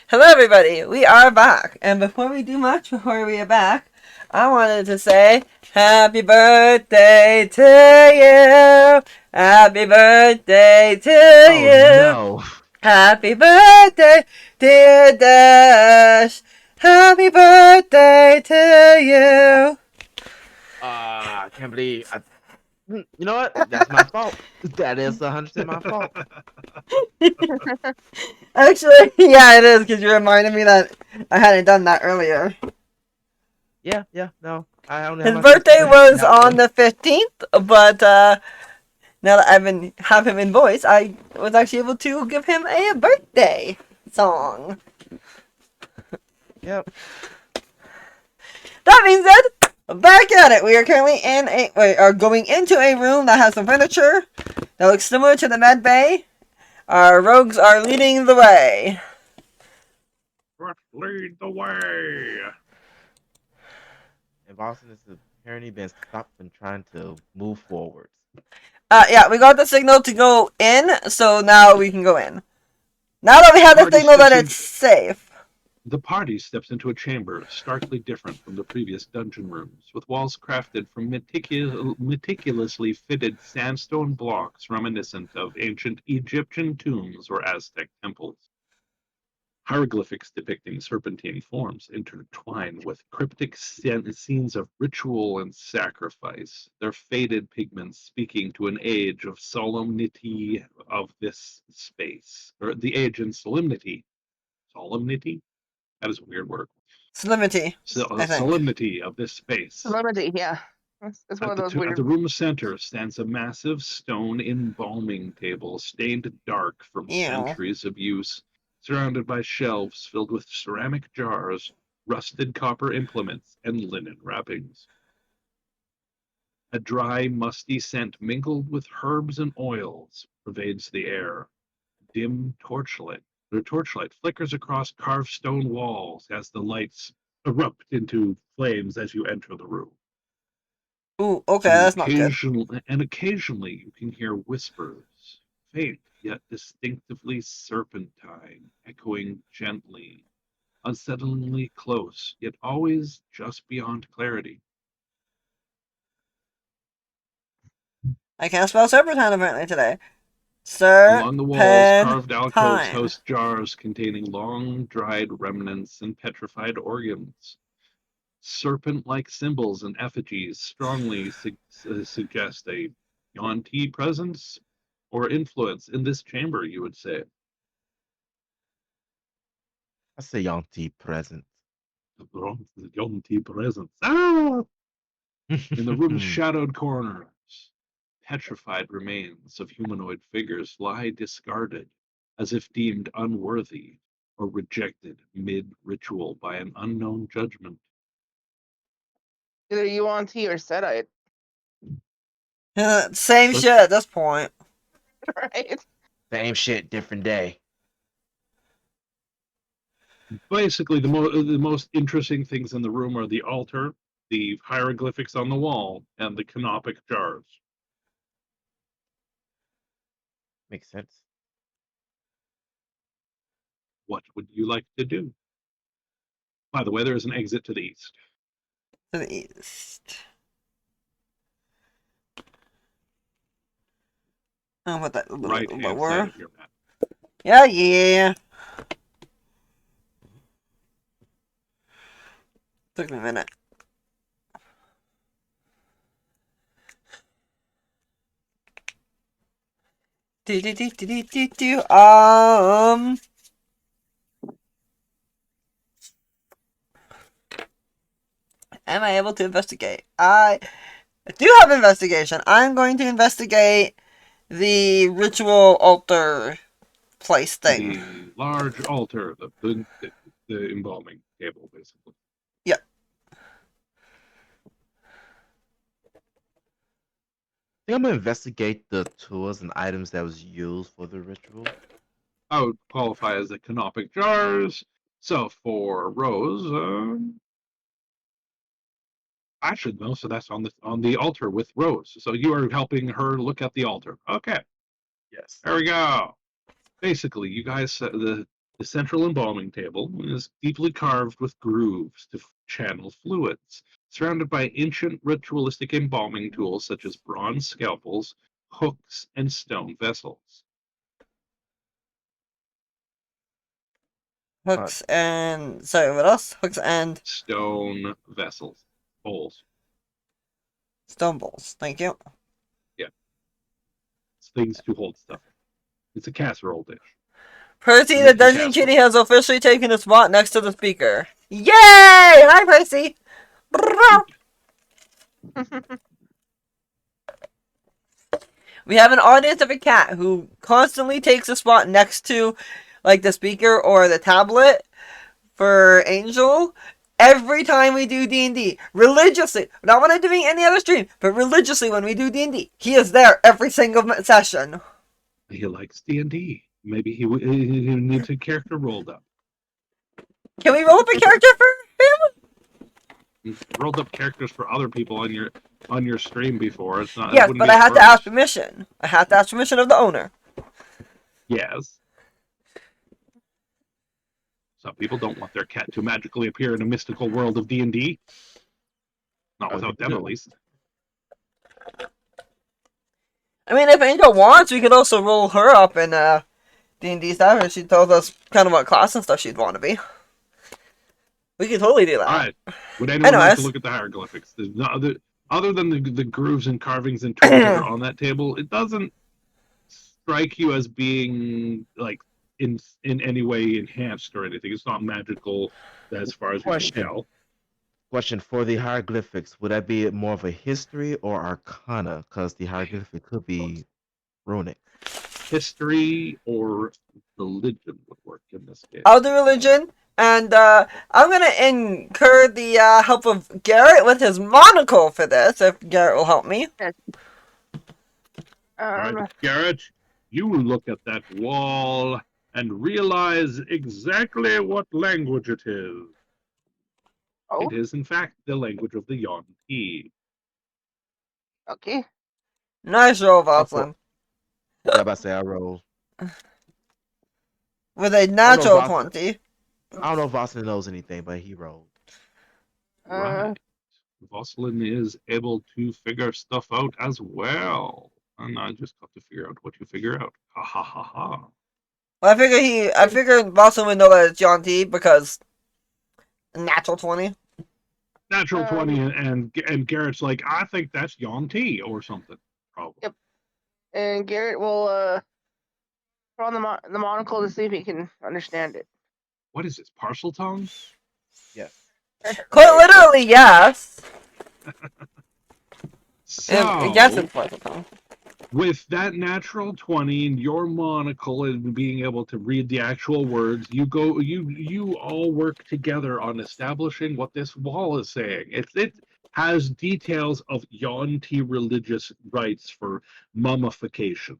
Hello, everybody. We are back, and before we do much, before we are back, I wanted to say happy birthday to you. Happy birthday to Oh you. no. Happy birthday, dear Dash. Happy birthday to you. I can't believe you know what? That's my fault. That is 100% my fault. Actually, yeah, it is because you reminded me that I hadn't done that earlier. Yeah, no. I only have His my sister birthday to was help on me. the 15th, but now that have him in voice, I was actually able to give him a birthday song. Yep. That being said, back at it. We are currently we are going into a room that has some furniture that looks similar to the med bay. Our rogues are leading the way. Let's lead the way. And Boston has apparently been stopped from trying to move forwards. Yeah, we got the signal to go in, so now we can go in. Now that we The have the party signal that steps it's in. safe. The party steps into a chamber starkly different from the previous dungeon rooms, with walls crafted from meticulously fitted sandstone blocks reminiscent of ancient Egyptian tombs or Aztec temples. Hieroglyphics depicting serpentine forms intertwine with cryptic scenes of ritual and sacrifice, their faded pigments speaking to an age of solemnity of this space, or the age and solemnity. Solemnity? That is a weird word. Solemnity, I think. Solemnity of this space. Solemnity, yeah. It's one of those At weird. the room's center stands a massive stone embalming table, stained dark from Ew. centuries of use, surrounded by shelves filled with ceramic jars, rusted copper implements, and linen wrappings. A dry, musty scent mingled with herbs and oils pervades the air. Dim torchlight. The torchlight flickers across carved stone walls as the lights erupt into flames as you enter the room. Ooh, okay, that's not good. Occasionally you can hear whispers, faint yet distinctively serpentine, echoing gently, unsettlingly close, yet always just beyond clarity. I can't spell serpentine apparently today. Along the walls, carved alcoves Serpentine. host jars containing long dried remnants and petrified organs. Serpent like symbols and effigies strongly suggest a Yuan-Ti presence or influence in this chamber, you would say. I say Yonti present. Yuan-Ti presence. Ah! In the room's shadowed corners, petrified remains of humanoid figures lie discarded, as if deemed unworthy or rejected mid ritual by an unknown judgment. Either UNT or Sedite, Same But shit at this point. right? Same shit, different day. basically, the most interesting things in the room are the altar, the hieroglyphics on the wall, and the canopic jars. Makes sense. What would you like to do? By the way, there is an exit to the east. To the east. I'll put that a little Right bit hand side lower. of your map. Yeah, yeah. Took me a minute. Do. Am I able to investigate? I do have investigation. I'm going to investigate the ritual altar place thing. The large altar, the embalming table, basically. Yeah. I think I'm gonna investigate the tools and items that was used for the ritual. I would qualify as the canopic jars. So for Rose, I should know. So that's on the altar with Rose. So you are helping her look at the altar. Okay, Yes. there we go. Basically, you guys the The central embalming table is deeply carved with grooves to channel fluids, surrounded by ancient ritualistic embalming tools such as bronze scalpels, hooks, and stone vessels. Hooks and sorry, what else? Hooks and Stone vessels. Bowls. stone bowls. Thank you. Yeah. It's things to hold stuff. It's a casserole dish. Percy, It the makes a dungeon casserole. kitty, has officially taken a spot next to the speaker. Yay! Hi, Percy. We have an audience of a cat who constantly takes a spot next to, like, the speaker or the tablet for Angel every time we do D&D. Religiously. Not when I'm doing any other stream, but religiously when we do D&D. He is there every single session. He likes D&D. Maybe he needs a character rolled up. Can we roll up a character for him? You've rolled up characters for other people on your stream before. It's not. Yes, but I had to ask permission. I had to ask permission of the owner. Yes. Some people don't want their cat to magically appear in a mystical world of D&D. Not without them, at least. I mean, if Angel wants, we could also roll her up in D&D stuff, and she told us kind of what class and stuff she'd want to be. We could totally do that. All right. Would anyone like to look at the hieroglyphics? There's no other than the grooves and carvings and tools that are on that table. It doesn't strike you as being like in any way enhanced or anything. It's not magical as far as we can tell. Question for the hieroglyphics: would that be more of a history or arcana? Because the hieroglyphic could be runic. History or religion would work in this case. I'll do religion, and I'm gonna incur the help of Garrett with his monocle for this. If Garrett will help me. All right, Garrett, you look at that wall and realize exactly what language it is. Oh, It is, in fact, the language of the Yuan-Ti. okay. Nice roll, Voslin. Yeah, about to say I rolled. With a natural 20. I don't know if Voslin knows anything, but he rolled. Right. Voslin is able to figure stuff out as well. And I just got to figure out what you figure out. Ha ha ha ha. Well, I figured Voslin would know that it's John T because natural 20. Natural 20 and Garrett's like, I think that's Yuan-Ti or something. Probably. Yep. And Garrett will put on the monocle to see if he can understand it. What is this, parcel tongue? Yes. Quite literally, yes. So, I guess it's parcel tongue. With that natural 20 and your monocle and being able to read the actual words, you all work together on establishing what this wall is saying. It has details of Yuan-Ti religious rites for mummification.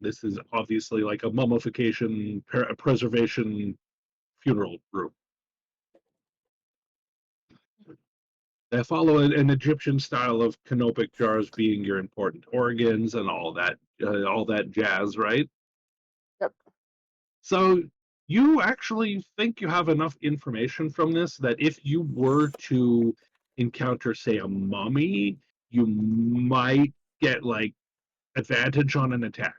This is obviously like a mummification preservation funeral room. They follow an Egyptian style of canopic jars being your important organs and all that jazz, right? Yep. So you actually think you have enough information from this that if you were to encounter, say, a mummy, you might get like advantage on an attack.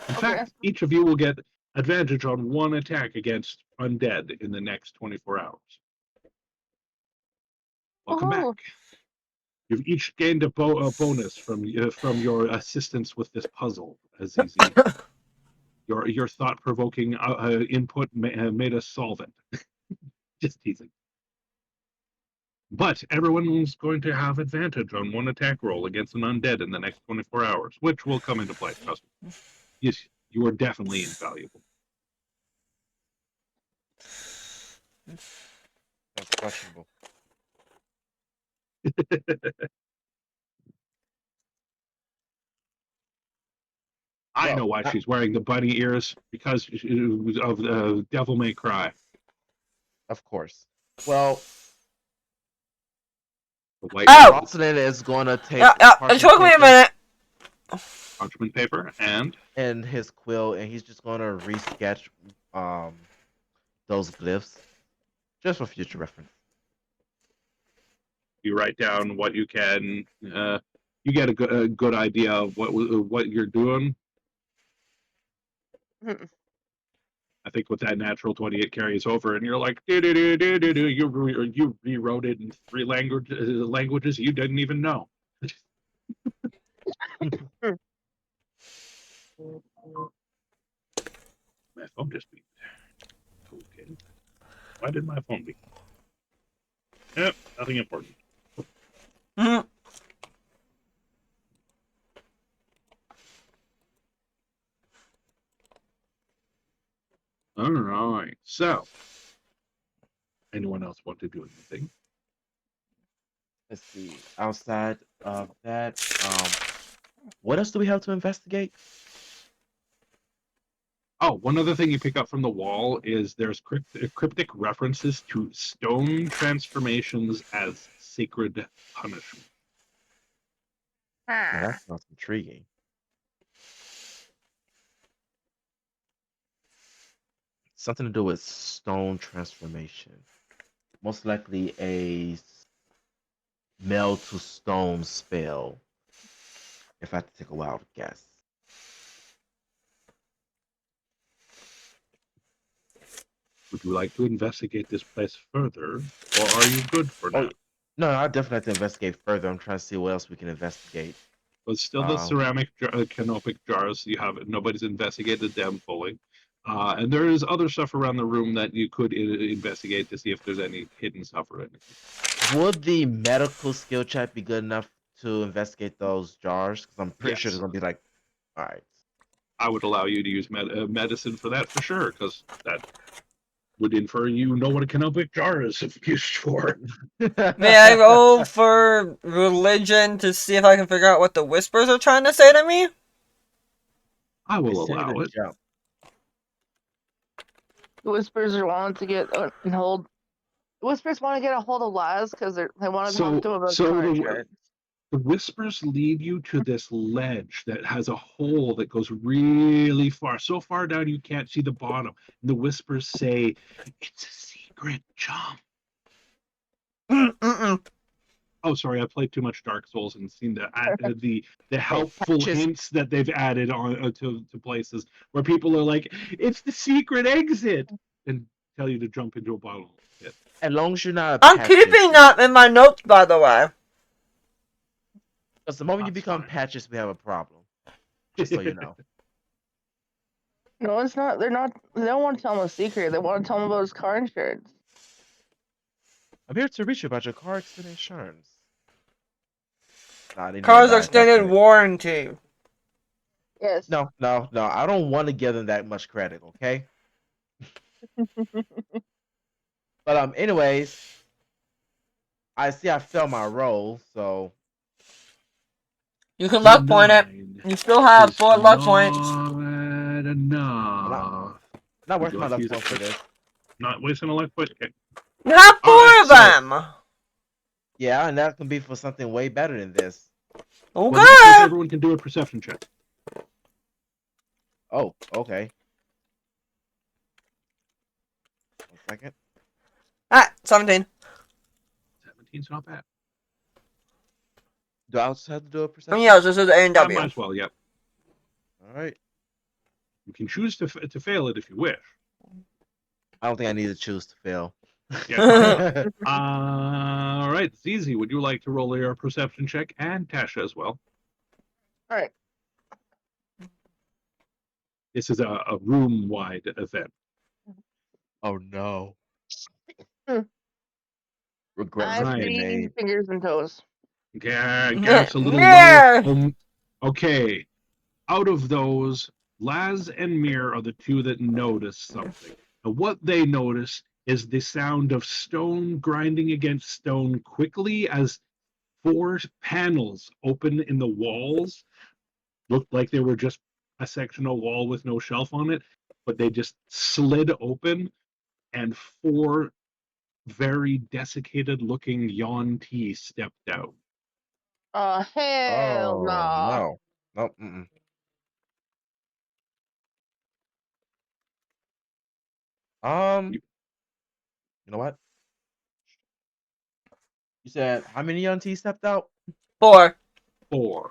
In fact, each of you will get advantage on one attack against undead in the next 24 hours. Welcome back. You've each gained a bonus from your assistance with this puzzle, Azizi. Your thought-provoking input made us solve it. Just teasing. But everyone's going to have advantage on one attack roll against an undead in the next 24 hours, which will come into play, trust me. Yes, you are definitely invaluable. That's questionable. I know why she's wearing the bunny ears, because of Devil May Cry. Of course. Well, Oh! Voslin is going to take It took me a minute. Parchment paper and in his quill, and he's just gonna resketch those glyphs just for future reference. You write down what you can. You get a good idea of what you're doing. I think with that natural 20, it carries over, and you're like, do do do do do do. You rewrote it in 3 languages you didn't even know. My phone just beeped. Okay. Why did my phone beep? Yep, nothing important. Mhm. All right. So, anyone else want to do anything? Let's see. Outside of that, what else do we have to investigate? Oh, one other thing you pick up from the wall is there's cryptic references to stone transformations as sacred punishment. Now that sounds intriguing. Something to do with stone transformation. Most likely a meld to stone spell. If I had to take a wild guess. Would you like to investigate this place further, or are you good for Oh now? no, I definitely have to investigate further. I'm trying to see what else we can investigate. But still, the ceramic canopic jars you have, nobody's investigated them fully. And there is other stuff around the room that you could investigate to see if there's any hidden stuff or anything. Would the medical skill check be good enough to investigate those jars? Because I'm pretty sure Yes. there's gonna be like, all right. I would allow you to use medicine for that for sure, because that would infer you know what a canopic jar is used for. May I roll for religion to see if I can figure out what the whispers are trying to say to me? I will Send me allow the it. jump. The whispers are wanting to get and hold. The whispers want to get a hold of Laz because they want to talk to him about car insurance. The whispers lead you to this ledge that has a hole that goes really far, so far down you can't see the bottom. And the whispers say, "It's a secret jump." Mm-mm. Oh, sorry, I played too much Dark Souls and seen the helpful patches. hints that they've added on to places where people are like, "It's the secret exit," and tell you to jump into a bottle pit. As long as you're not a I'm patches. keeping that in my notes, by the way. Because the moment you That's become fine. patches, we have a problem. Just so you know. No, it's not. They're not. They don't want to tell him a secret. They want to tell him about his car insurance. I'm here to reach you about your car accident insurance. Nah, they Car's nearby. That's extended it. warranty. Yes. No. I don't want to give them that much credit, okay? But anyways, I see I failed my roll, so You can luck point it. You still have 4 luck points. Not enough. not Would worth you my like to luck use point for this. Not wasting a luck point. Okay. You have 4 Alright, of so- them. Yeah, and that can be for something way better than this. Okay. Well, in that case, everyone can do a perception check. Oh, okay. 1 second. 17. 17's not bad. Do I also have to do a perception? Yes, this is A and Might W. as well, yep. Alright. You can choose to fail it if you wish. I don't think I need to choose to fail. Yeah. All right, Zizi, would you like to roll your perception check, and Tasha as well? All right. This is a room-wide event. Oh no. Hmm. Regrets I Right. being see made. fingers and toes. Garrett's a little Yeah. low. Okay, out of those, Laz and Mir are the two that notice something. And what they notice is the sound of stone grinding against stone quickly as 4 panels open in the walls. Looked like they were just a sectional wall with no shelf on it, but they just slid open, and 4 very desiccated looking Yuan-Ti stepped out. Hell Oh no. no. Nope. Mm-mm. You know what? You said how many T stepped out? 4. 4.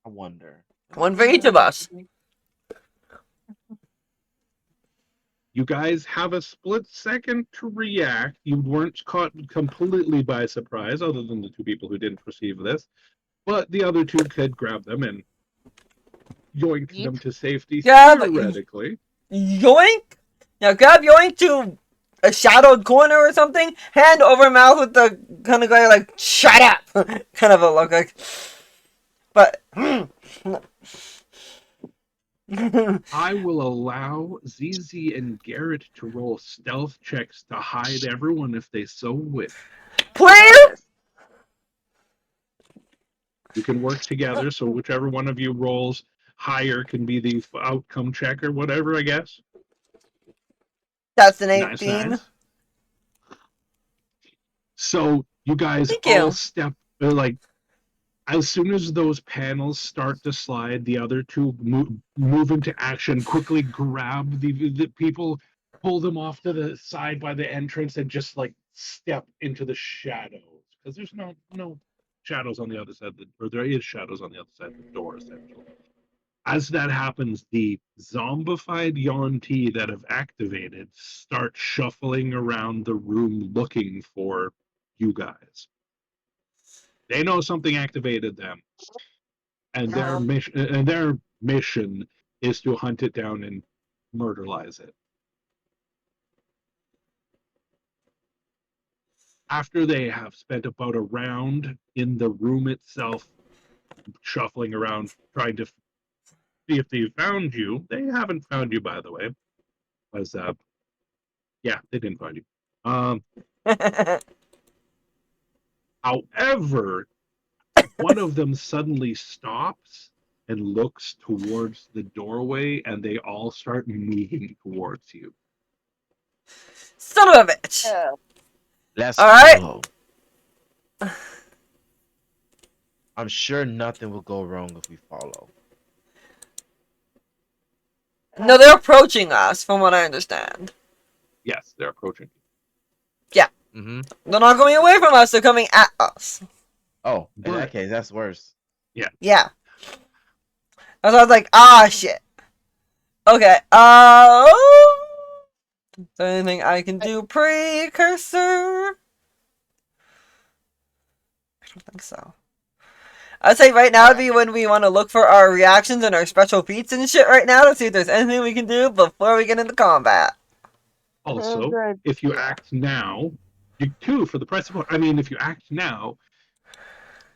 I wonder. One for each of us. You guys have a split second to react. You weren't caught completely by surprise, other than the 2 people who didn't perceive this. But the other 2 could grab them and yoink Yeet. them to safety, Grab theoretically. Yoink! Now grab Yoink to a shadowed corner or something. Hand over mouth with the kind of guy like, shut up! kind of a look like. But. I will allow ZZ and Garrett to roll stealth checks to hide everyone if they so wish. Please? You can work together, so whichever one of you rolls higher can be the outcome check or whatever, I guess. That's an Nice, 18. nice. So you guys Thank all you. step like as soon as those panels start to slide, the other 2 move into action, quickly grab the people, pull them off to the side by the entrance, and just like step into the shadows because there's no shadows on the other side, or there is shadows on the other side of the door, essentially. As that happens, the zombified Yuan-Ti that have activated start shuffling around the room looking for you guys. They know something activated them, and their mission is to hunt it down and murderize it. After they have spent about a round in the room itself, shuffling around, trying to see if they found you. They haven't found you, by the way. As yeah, they didn't find you. However, one of them suddenly stops and looks towards the doorway, and they all start moving towards you. Son of a bitch. Let's Alright. follow. I'm sure nothing will go wrong if we follow. No, they're approaching us, from what I understand. Yes, they're approaching. Yeah. Mm-hmm. They're not going away from us, they're coming at us. Oh, in But- that case, that's worse. Yeah. That's why I was like, shit. Okay, is there anything I can do precursor? I don't think so. I'd say right now would be when we want to look for our reactions and our special feats and shit right now to see if there's anything we can do before we get into combat. Also, good. if you Yeah. act now, you 2 for the price of 1. I mean, if you act now,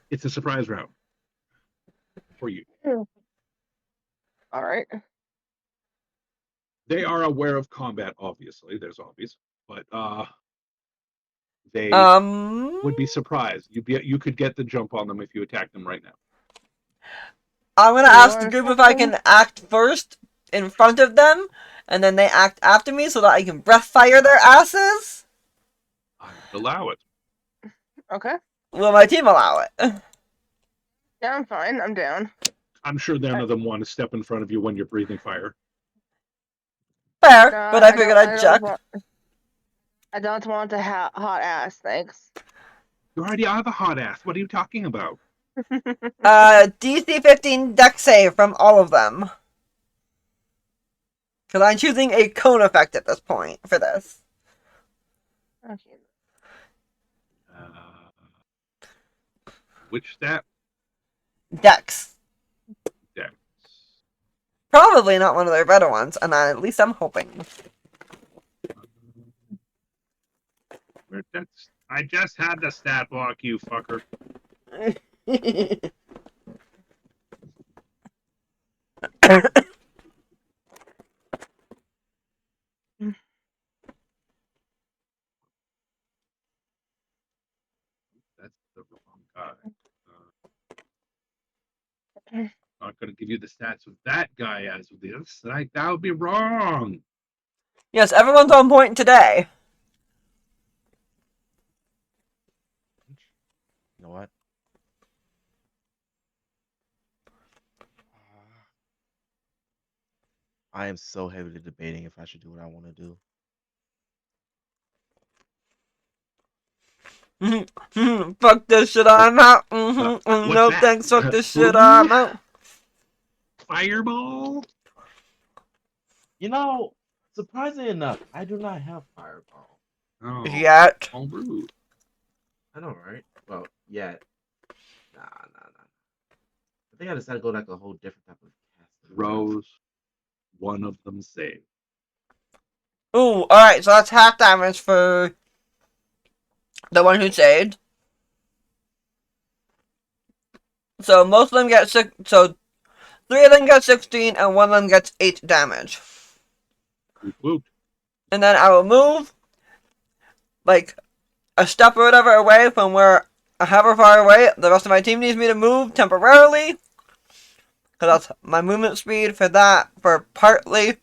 it's a surprise round for you. All right. They are aware of combat, obviously. They're zombies, but they would be surprised. You could get the jump on them if you attack them right now. I'm gonna You ask the wanna group step if I in? can act first in front of them, and then they act after me so that I can breath fire their asses. I would allow it. Okay. Will my team allow it? Yeah, I'm fine. I'm down. I'm sure none of them want to step in front of you when you're breathing fire. Fair, No, but I figured I'd check. I don't want the hot ass, thanks. You already are the hot ass. What are you talking about? DC 15 deck save from all of them. Because I'm choosing a cone effect at this point for this. Okay. Which stat? Dex. Dex. Probably not one of their better ones, and at least I'm hoping. I just had the stat block, you fucker. That's the wrong guy. Not going to give you the stats of that guy as this. Like, that would be wrong. Yes, everyone's on point today. You know what? I am so heavily debating if I should do what I want to do. Fuck this shit, I'm out. What's No that? thanks, fuck this shit, Ooh, I'm out. fireball. You know, surprisingly enough, I do not have fireball. Oh, Yet. all rude. I know, right? Well, yeah. Nah. I think I decided to go like a whole different type of casting. Rose, one of them saved. Ooh, alright, so that's half damage for the one who saved. So most of them get 6, so 3 of them get 16 and 1 of them gets 8 damage. Woot woot. And then I will move, like, a step or whatever away from where however far away the rest of my team needs me to move temporarily. Because that's my movement speed for that, for partly,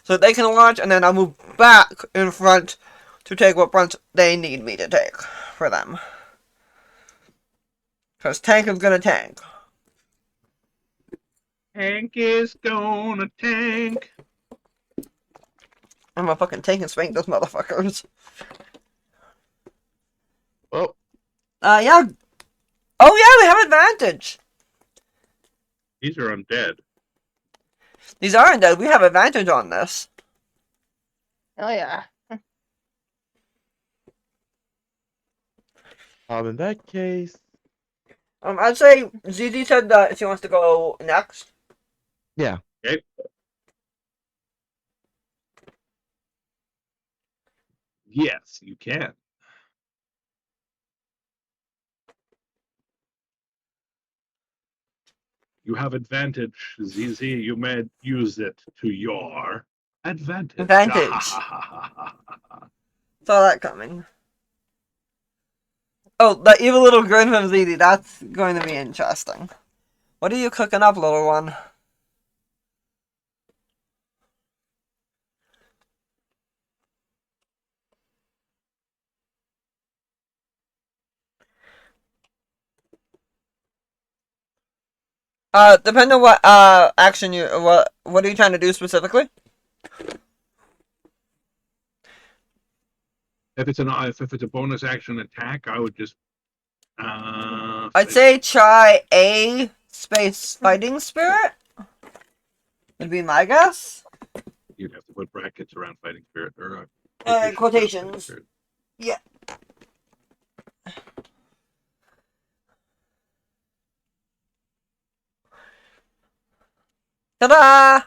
so that they can launch, and then I'll move back in front to take what fronts they need me to take for them. Because tank is gonna tank. Tank is gonna tank. I'm gonna fucking tank and spank those motherfuckers. Oh, Yeah. Oh yeah, we have advantage. These are undead. These aren't dead. We have advantage on this. Oh yeah. in that case, I'd say ZZ said that she wants to go next. yeah. Okay. Yes, you can. You have advantage, ZZ. You may use it to your advantage. Advantage. Saw that coming. Oh, the evil little grin from ZZ. That's going to be interesting. What are you cooking up, little one? Depending on what action what are you trying to do specifically? If it's a bonus action attack, I would just I'd say try a space fighting spirit. Would be my guess. You'd have to put brackets around fighting spirit or Quotations. Spirit. Yeah. Ta-da!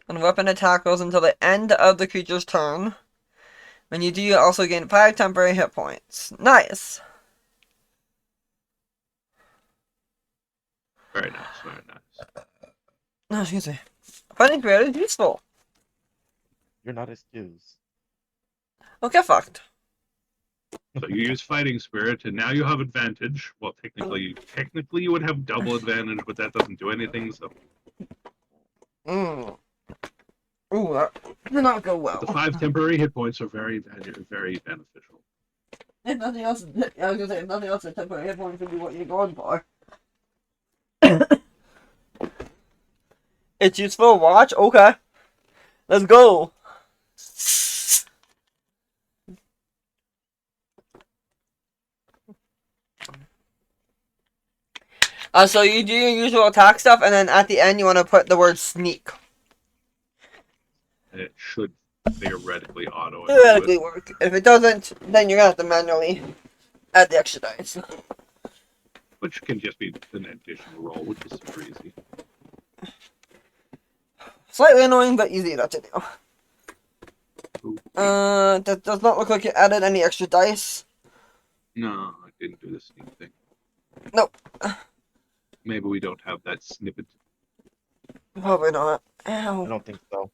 And weapon attack goes until the end of the creature's turn. When you do, you also gain 5 temporary hit points. Nice. Very nice, very nice. Oh, excuse me. Fighting spirit is useful. You're not excused. Oh, get fucked. So you use fighting spirit, and now you have advantage. Well, technically you would have double advantage, but that doesn't do anything. So Ooh, that did not go well. the 5 temporary hit points are very beneficial. If nothing else, I was gonna say, if nothing else, a temporary hit point could be what you're going for. It's useful. Watch. Okay. Let's go. So you do your usual attack stuff, and then at the end you want to put the word sneak. And it should theoretically auto. Theoretically work. If it doesn't, then you're gonna have to manually add the extra dice. Which can just be an additional roll, which is super easy. Slightly annoying, but easy enough to do. Ooh. That does not look like you added any extra dice. No, I didn't do the sneak thing. Nope. Maybe we don't have that snippet. Probably not. I Ow. don't think so.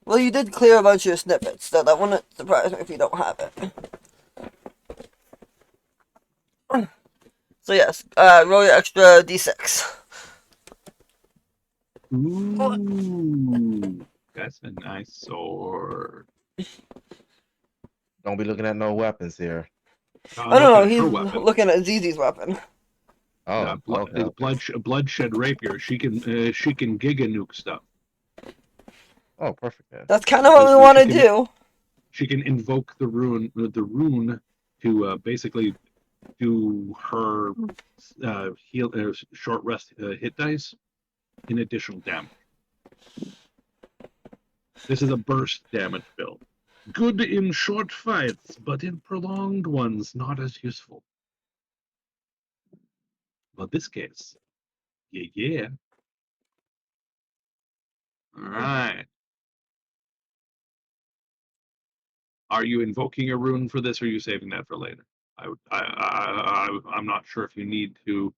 Well, you did clear a bunch of your snippets, so that wouldn't surprise me if you don't have it. So yes, roll your extra d6. Ooh, that's a nice sword. Don't be looking at no weapons here. Oh no, no, Look at he's her weapon. looking at Zizi's weapon. Oh, okay. Bloodshed rapier. She can giga nuke stuff. Oh, perfect then. That's kind of what we want to do. She can invoke the rune to basically do her short rest hit dice in additional damage. This is a burst damage build. Good in short fights, but in prolonged ones, not as useful. But this case, yeah. All right. Are you invoking a rune for this, or are you saving that for later? I'm not sure if you need to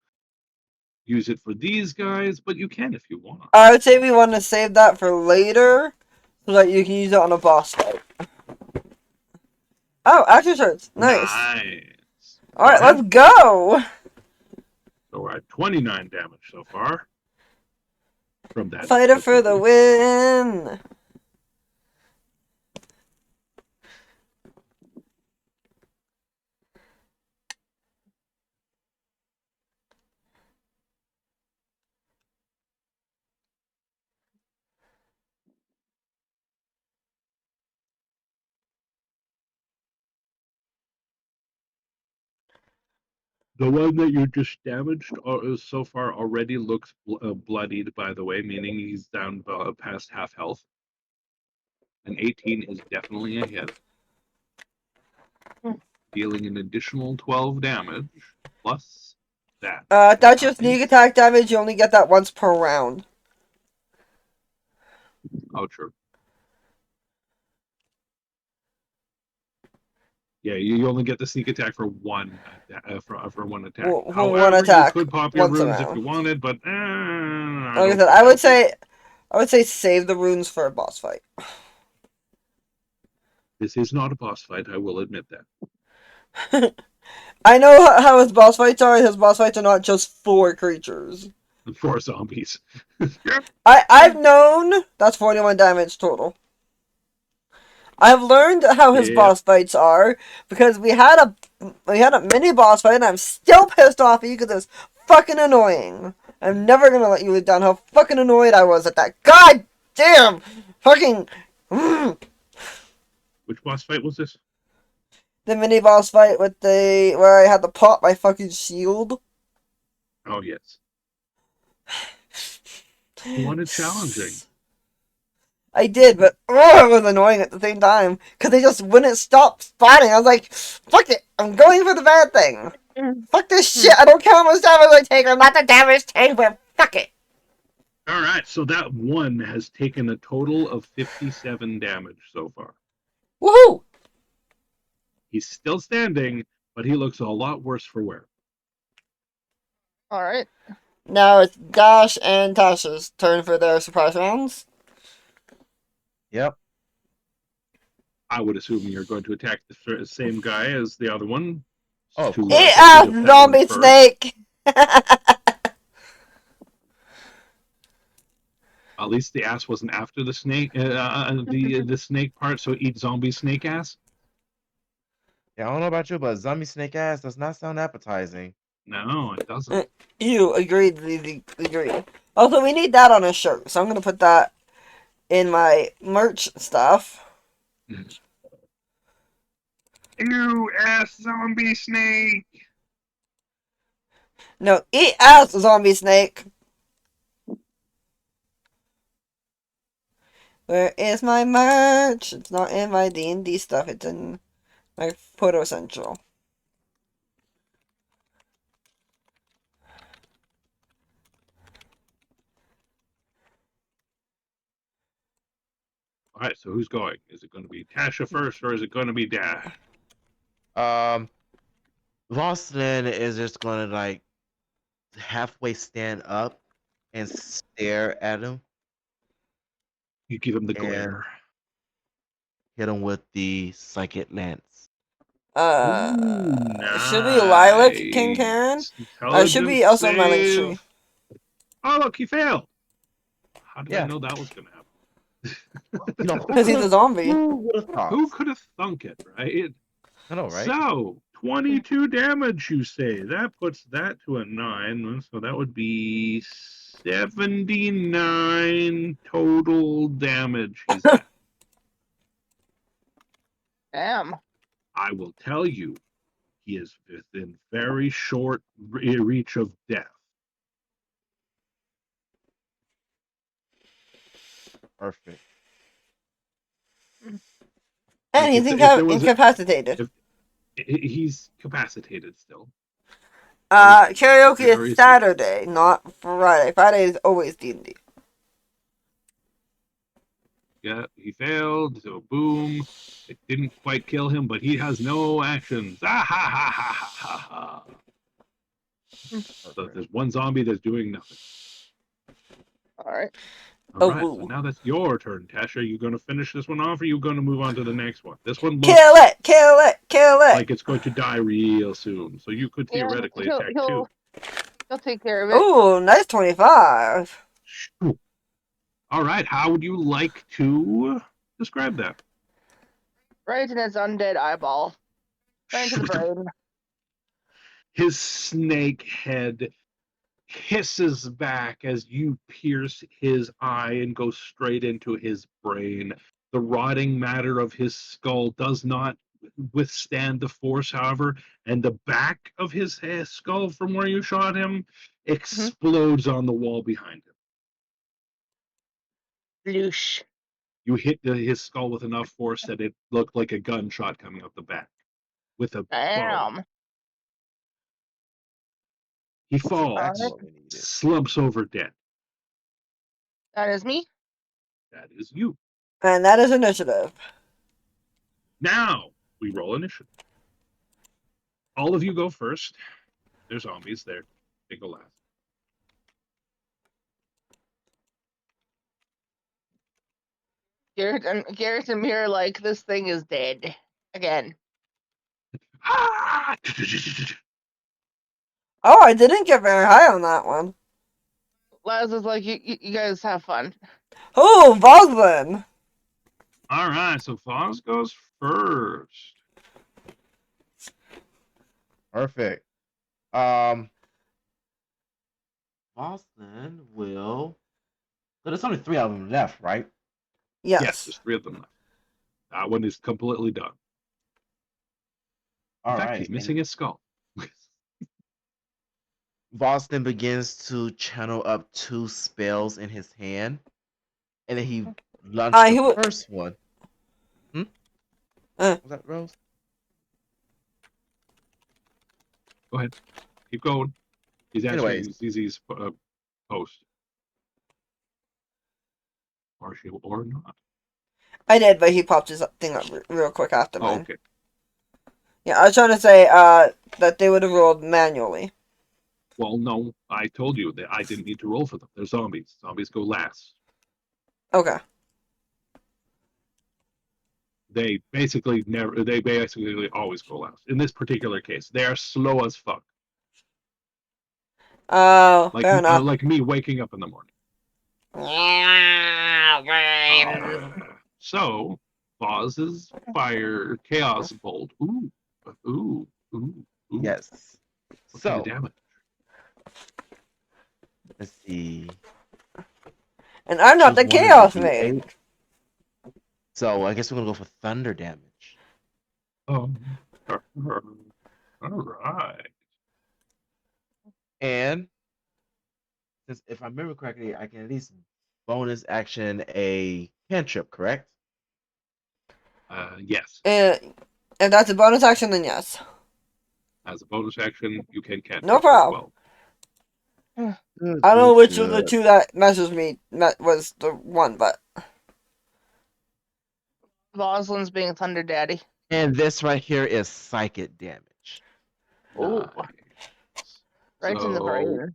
use it for these guys, but you can if you want. I would say we want to save that for later, so that you can use it on a boss fight. Oh, action shirts. Nice. Alright, let's go! So we're at 29 damage so far. From that. Fighter for the win! The one that you just damaged so far already looks bloodied, by the way, meaning he's down past half health. An 18 is definitely a hit. Dealing an additional 12 damage, plus that. That's your sneak attack damage, you only get that once per round. Oh, true. Yeah, you only get the sneak attack for one for one attack. For one attack. You could pop your once runes around. if you wanted, but like I said, I would say save the runes for a boss fight. This is not a boss fight, I will admit that. I know how his boss fights are. His boss fights are not just 4 creatures. 4 zombies. I've known that's 41 damage total. I've learned how his boss fights are because we had a mini boss fight, and I'm still pissed off at you because it's fucking annoying. I'm never gonna let you live down how fucking annoyed I was at that. God damn, fucking. Which boss fight was this? The mini boss fight with where I had to pop my fucking shield. Oh yes. You wanted challenging. I did, but it was annoying at the same time because they just wouldn't stop spawning. I was like, "Fuck it, I'm going for the bad thing. Fuck this shit. I don't care how much damage I take. I'm not the damage taker. Fuck it." All right, so that one has taken a total of 57 damage so far. Woohoo! He's still standing, but he looks a lot worse for wear. All right. Now it's Dash and Tasha's turn for their surprise rounds. Yep. I would assume you're going to attack the same guy as the other one. Oh, zombie snake! At least the ass wasn't after the snake, the snake part, so eat zombie snake ass. Yeah, I don't know about you, but zombie snake ass does not sound appetizing. No, it doesn't. You agreed. Also, we need that on a shirt, so I'm gonna put that in my merch stuff. Ew, ass zombie snake. No, eat ass zombie snake. Where is my merch? It's not in my D&D stuff. It's in my Photo Central. All right, so who's going? Is it going to be Tasha first, or is it going to be Dash? Lawson is just going to like halfway stand up and stare at him. You give him the glare. Hit him with the psychic lance. Should be Lilac, King Karen? Should be also Melon Tree. Oh, look, he failed. How did I know that was going to happen? Because he's a zombie. Who could have thunk it, right? I know, right? So, 22 damage, you say. That puts that to a 9, so that would be 79 total damage he's at. Damn. I will tell you, he is within very short reach of death. Perfect. And Like, he's if there was incapacitated. he's capacitated still. Karaoke very is Saturday, not Friday. Friday is always D&D. Yeah, he failed, so boom. It didn't quite kill him, but he has no actions. Ah ha ha ha ha ha ha. So Perfect. there's one zombie that's doing nothing. All right. All Oh, right, so woo. now that's your turn, Tasha. Are you going to finish this one off, or are you going to move on to the next one? This one looks Kill it! Kill it! Kill it! like it's going to die real soon, so you could Yeah, theoretically attack too. he'll take care of it. Ooh, nice 25. Shoo. All right, how would you like to describe that? Right in his undead eyeball. Right into the brain. His snake head hisses back as you pierce his eye and go straight into his brain. The rotting matter of his skull does not withstand the force, however, and the back of his skull from where you shot him explodes on the wall behind him. Loosh. You hit his skull with enough force that it looked like a gunshot coming out the back with a bow. Damn. He That's falls, what we needed. slumps over dead. That is me. That is you. And that is initiative. Now we roll initiative. All of you go first. There's zombies there. They go last. Garrett and Mir like this thing is dead again. Ah! Oh, I didn't get very high on that one. Laz is like, you guys have fun. Oh, Voslin! All right, so Foz goes first. Perfect. Boston will. So there's only 3 of them left, right? Yes, Yes. there's 3 of them left. That one is completely done. In All fact, right. he's missing his skull. Boston begins to channel up 2 spells in his hand, and then he launched He the would. first one. Was that Rose? Go ahead. Keep going. He's answering Anyways. ZZ's post. Or she or not. I did, but he popped his thing up real quick after Oh, mine. okay. Yeah, I was trying to say that they would have rolled manually. Well, no, I told you that I didn't need to roll for them. They're zombies. Zombies go last. Okay. They basically always go last. In this particular case, they are slow as fuck. Oh, fair enough. Like me waking up in the morning. So, Boz's fire chaos bolt. Ooh. Ooh. Yes. What So, kind of damage? let's see. And I'm not the Choose one of Chaos the Maid. 8. So, I guess we're going to go for thunder damage. Oh. All right. And, since if I remember correctly, I can at least bonus action a cantrip, correct? Yes. If that's a bonus action, then yes. As a bonus action, you can cantrip No as problem. well. I don't know which of the 2 that messes me was the one, but Voslin's being Thunder Daddy. And this right here is psychic damage. Ooh. Nice. Right in the brain.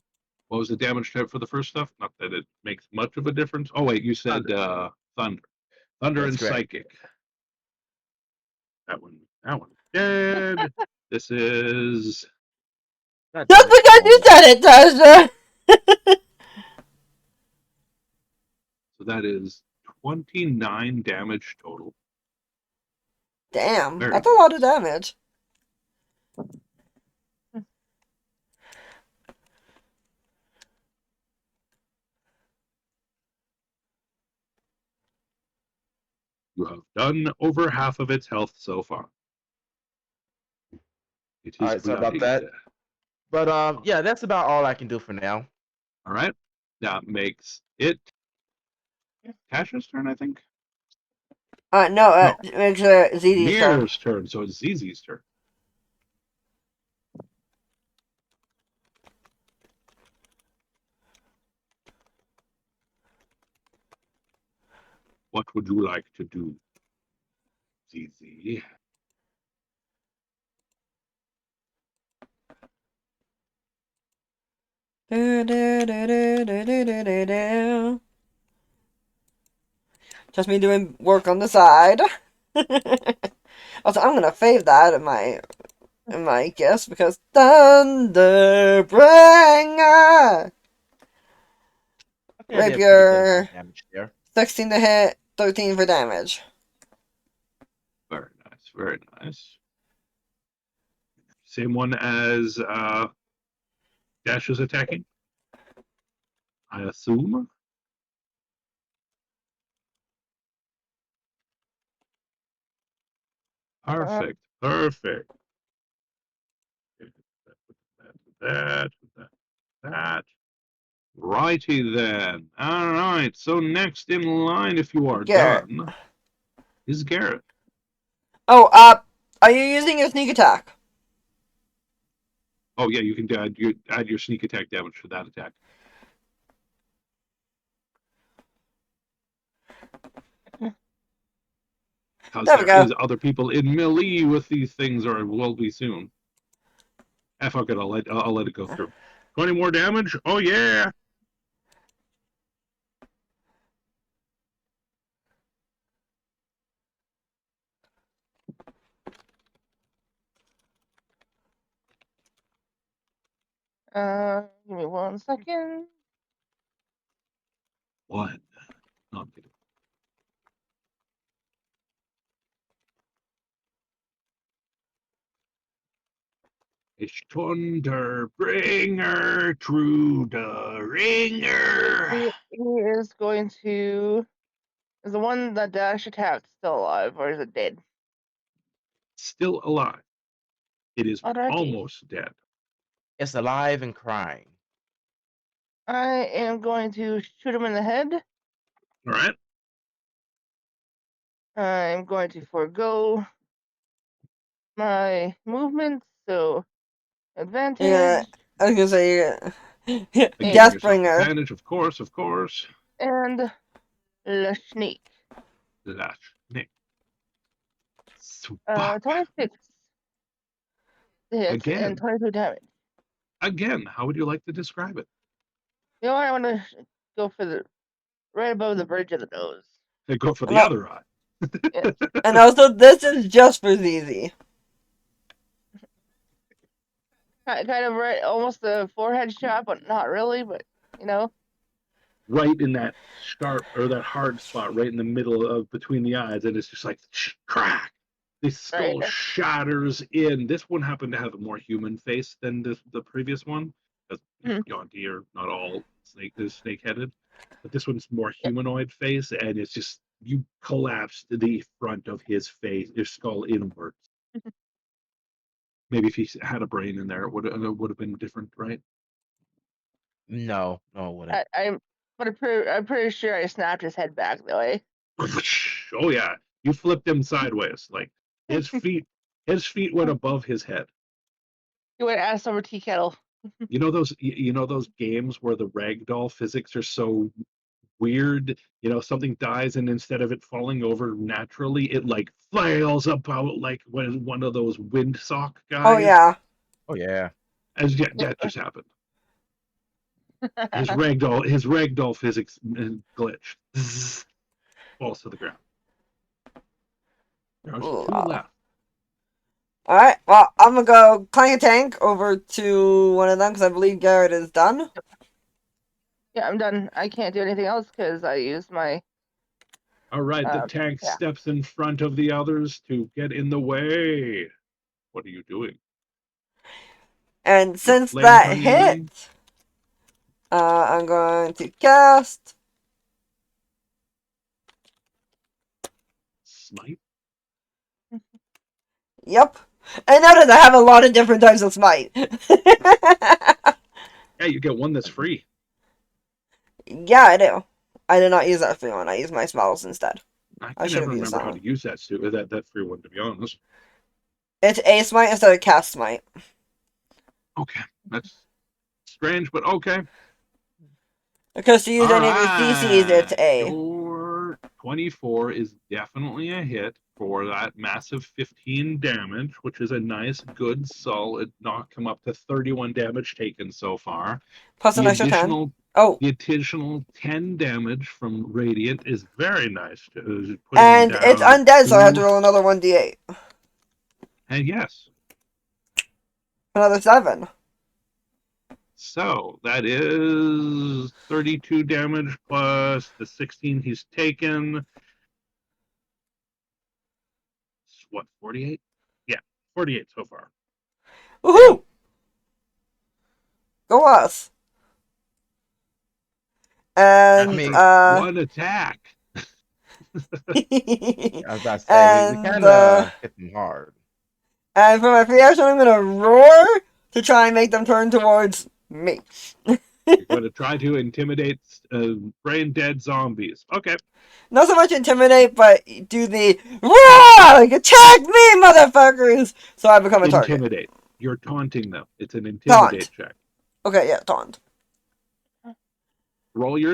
What was the damage type for the first stuff? Not that it makes much of a difference. Oh wait, you said thunder. Thunder That's and correct. psychic. That one dead. This is God just damn it, because you said it, Tasha. so that is 29 damage total. Damn, Very that's a lot of damage. You have done over half of its health so far. It All is right, sorry about bloodied. that. But yeah, that's about all I can do for now. All right. That makes it Tasha's turn, I think. No, No. it makes ZD's turn. Mir's turn, so it's Zizi's turn. What would you like to do, Zizi? Just me doing work on the side. Also, I'm gonna fave that in my guess because Thunderbringer! I think I did a pretty good amount Rapier, of damage there. 16 to hit, 13 for damage. Very nice, very nice. Same one as Dash is attacking, I assume. Perfect, perfect. That. Righty then. All right. So next in line, if you are Garrett. done, is Garrett. Oh, are you using your sneak attack? Oh yeah, you can add your sneak attack damage for that attack. Because There we there go. is other people in melee with these things, or will be soon. Fuck it, I'll let it go through. 20 more damage. Oh yeah. Give me 1 second. One. No, I'm kidding. It's Thunderbringer through the ringer. He is going to. Is the one that Dash attacked still alive, or is it dead? Still alive. It is Alrighty. almost dead. It's alive and crying. I am going to shoot him in the head. All right. I'm going to forego my movement, so advantage. Yeah, I was gonna say, Giving yourself Deathbringer. advantage, of course. And the snake. Lash Nick. 26 to hit Again. and 22 damage. Again, how would you like to describe it? You know what? I want to go for the right above the bridge of the nose. They go for the No. other eye. Yes. And also, this is just for ZZ. Kind of right, almost the forehead shot, but not really. But you know. Right in that sharp or that hard spot, right in the middle of between the eyes, and it's just like crack. The skull Right. shatters in. This one happened to have a more human face than the previous one. Because deer, not all snake headed, but this one's more humanoid face, and it's just you collapsed the front of his face, his skull inwards. Maybe if he had a brain in there, it would have been different, right? No, it wouldn't. I'm pretty sure I snapped his head back though. Eh? Oh yeah, you flipped him sideways. Like his feet went above his head. You would ask over tea kettle. You know those games where the ragdoll physics are so weird. Something dies, and instead of it falling over naturally, it like flails about like when one of those windsock guys. Oh yeah. Oh yeah. That just happened. His ragdoll physics glitched. Falls to the ground. There's two left. Alright, well, I'm gonna go clang a tank over to one of them because I believe Garrett is done. Yeah, I'm done. I can't do anything else because I used my. All right, the tank steps in front of the others to get in the way. What are you doing? And since that hit, I'm going to cast smite. Yep. And notice I have a lot of different types of smite. Yeah, you get one that's free. Yeah, I do. I did not use that free one. I used my spells instead. I I can should never have used remember that how one. to use that free one, to be honest. It's a smite instead of cast smite. Okay, that's strange, but okay. Because to use All any of your CCs, it's right, A. your 24 is definitely a hit for that massive 15 damage, which is a nice, good, solid knock. Come up to 31 damage taken so far. Plus an The extra 10. additional Oh. the additional 10 damage from Radiant is very nice, putting him And it's down undead, so I have to to, roll another 1d8. and yes. Another 7. So that is 32 damage plus the 16 he's taken. What, 48? Yeah, 48 so far. Woohoo! Go us. I And, mean, One attack. I was about to say we and, kind of hit them hard. and for my free action, I'm gonna roar to try and make them turn towards me. You're going to try to intimidate brain dead zombies. Okay. Not so much intimidate, but do the roar! Like, attack me, motherfuckers! So I become a target. Intimidate. You're taunting them. It's an intimidate check. Okay, yeah, taunt. Roll your